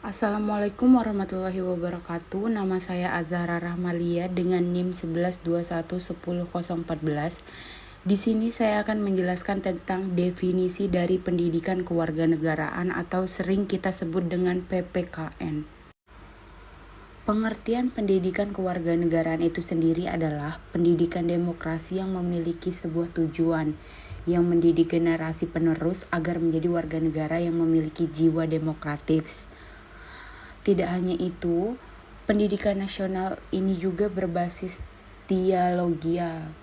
Assalamualaikum warahmatullahi wabarakatuh. Nama saya Azhara Rahmalia dengan NIM 11211014. Di sini saya akan menjelaskan tentang definisi dari pendidikan kewarganegaraan atau sering kita sebut dengan PPKN. Pengertian pendidikan kewarganegaraan itu sendiri adalah pendidikan demokrasi yang memiliki sebuah tujuan, yang mendidik generasi penerus agar menjadi warga negara yang memiliki jiwa demokratis. Tidak hanya itu, pendidikan nasional ini juga berbasis dialogial.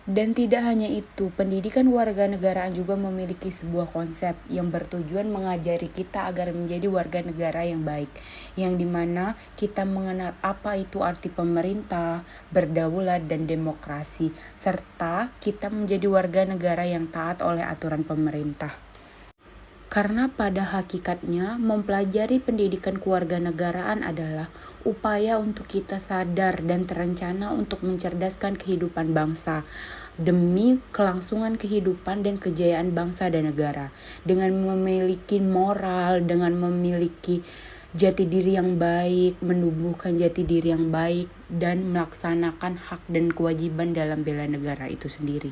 Dan tidak hanya itu, pendidikan warganegaraan juga memiliki sebuah konsep yang bertujuan mengajari kita agar menjadi warga negara yang baik, yang dimana kita mengenal apa itu arti pemerintah, berdaulat, dan demokrasi, serta kita menjadi warga negara yang taat oleh aturan pemerintah. Karena pada hakikatnya mempelajari pendidikan kewarganegaraan adalah upaya untuk kita sadar dan terencana untuk mencerdaskan kehidupan bangsa demi kelangsungan kehidupan dan kejayaan bangsa dan negara, dengan memiliki moral, dengan memiliki jati diri yang baik, menumbuhkan jati diri yang baik, dan melaksanakan hak dan kewajiban dalam bela negara itu sendiri.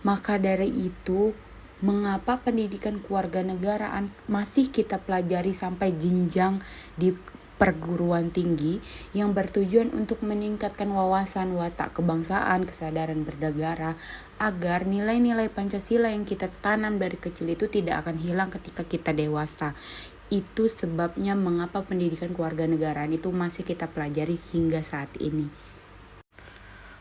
Maka dari itu, mengapa pendidikan kewarganegaraan masih kita pelajari sampai jenjang di perguruan tinggi yang bertujuan untuk meningkatkan wawasan watak kebangsaan, kesadaran bernegara, agar nilai-nilai Pancasila yang kita tanam dari kecil itu tidak akan hilang ketika kita dewasa. Itu sebabnya mengapa pendidikan kewarganegaraan itu masih kita pelajari hingga saat ini.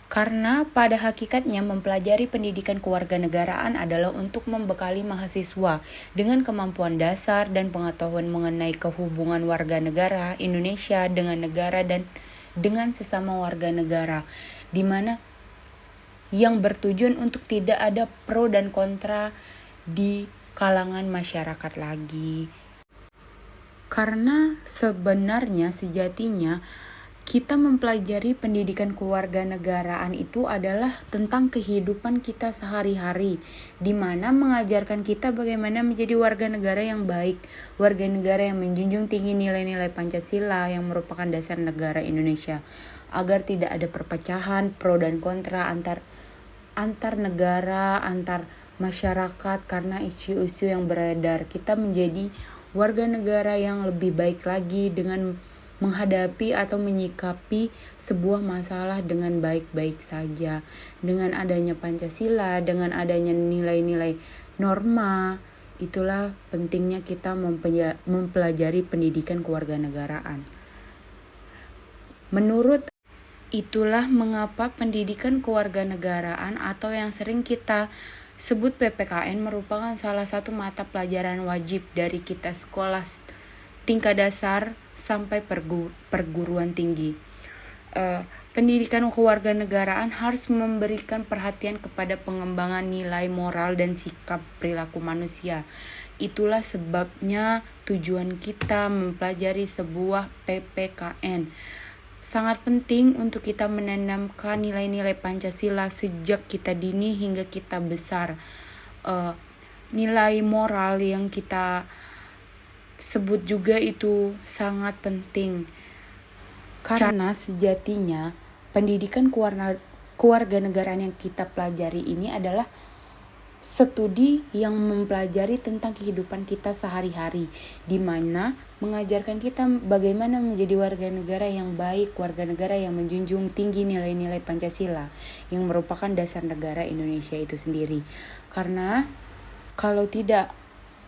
Karena pada hakikatnya mempelajari pendidikan kewarganegaraan adalah untuk membekali mahasiswa dengan kemampuan dasar dan pengetahuan mengenai kehubungan warga negara Indonesia dengan negara dan dengan sesama warga negara, di mana yang bertujuan untuk tidak ada pro dan kontra di kalangan masyarakat lagi. Karena sebenarnya sejatinya kita mempelajari pendidikan kewarganegaraan itu adalah tentang kehidupan kita sehari-hari, di mana mengajarkan kita bagaimana menjadi warga negara yang baik, warga negara yang menjunjung tinggi nilai-nilai Pancasila yang merupakan dasar negara Indonesia, agar tidak ada perpecahan, pro dan kontra antar negara, antar masyarakat karena isu-isu yang beredar. Kita menjadi warga negara yang lebih baik lagi dengan menghadapi atau menyikapi sebuah masalah dengan baik-baik saja. Dengan adanya Pancasila, dengan adanya nilai-nilai norma, itulah pentingnya kita mempelajari pendidikan kewarganegaraan. Itulah mengapa pendidikan kewarganegaraan atau yang sering kita sebut PPKN merupakan salah satu mata pelajaran wajib dari kita sekolah tingkat dasar sampai perguruan tinggi. Pendidikan kewarganegaraan harus memberikan perhatian kepada pengembangan nilai moral dan sikap perilaku manusia. Itulah sebabnya tujuan kita mempelajari sebuah PPKN. Sangat penting untuk kita menanamkan nilai-nilai Pancasila sejak kita dini hingga kita besar. Nilai moral yang kita sebut juga itu sangat penting. Karena sejatinya pendidikan kewarganegaraan yang kita pelajari ini adalah studi yang mempelajari tentang kehidupan kita sehari-hari, di mana mengajarkan kita bagaimana menjadi warga negara yang baik, warga negara yang menjunjung tinggi nilai-nilai Pancasila yang merupakan dasar negara Indonesia itu sendiri. Karena kalau tidak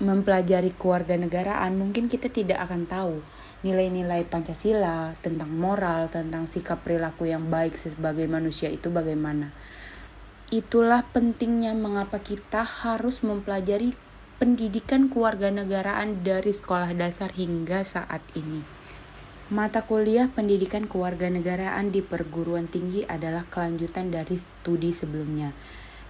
mempelajari kewarganegaraan, mungkin kita tidak akan tahu nilai-nilai Pancasila, tentang moral, tentang sikap perilaku yang baik sebagai manusia itu bagaimana. Itulah pentingnya mengapa kita harus mempelajari pendidikan kewarganegaraan dari sekolah dasar hingga saat ini. Mata kuliah pendidikan kewarganegaraan di perguruan tinggi adalah kelanjutan dari studi sebelumnya.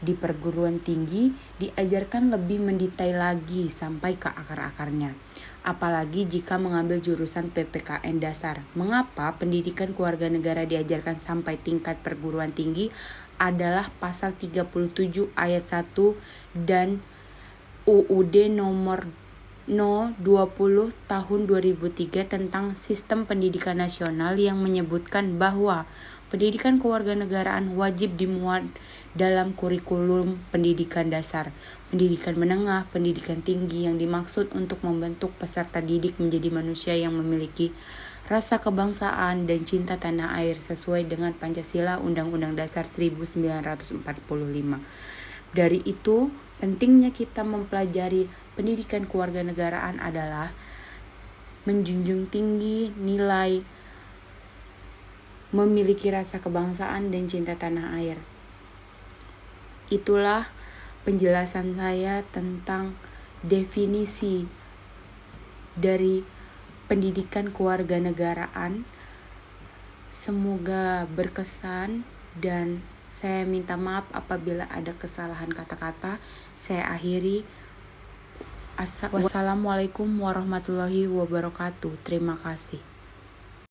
Di perguruan tinggi diajarkan lebih mendetail lagi sampai ke akar-akarnya. Apalagi jika mengambil jurusan PPKN dasar. Mengapa pendidikan kewarganegaraan diajarkan sampai tingkat perguruan tinggi adalah pasal 37 ayat 1 dan UUD nomor No. 20 tahun 2003 tentang Sistem Pendidikan Nasional yang menyebutkan bahwa pendidikan kewarganegaraan wajib dimuat dalam kurikulum pendidikan dasar, pendidikan menengah, pendidikan tinggi yang dimaksud untuk membentuk peserta didik menjadi manusia yang memiliki rasa kebangsaan dan cinta tanah air sesuai dengan Pancasila Undang-Undang Dasar 1945. Dari itu, pentingnya kita mempelajari pendidikan kewarganegaraan adalah menjunjung tinggi nilai memiliki rasa kebangsaan dan cinta tanah air. Itulah penjelasan saya tentang definisi dari pendidikan kewarganegaraan. Semoga berkesan dan saya minta maaf apabila ada kesalahan kata-kata. Saya akhiri. Wassalamualaikum warahmatullahi wabarakatuh. Terima kasih.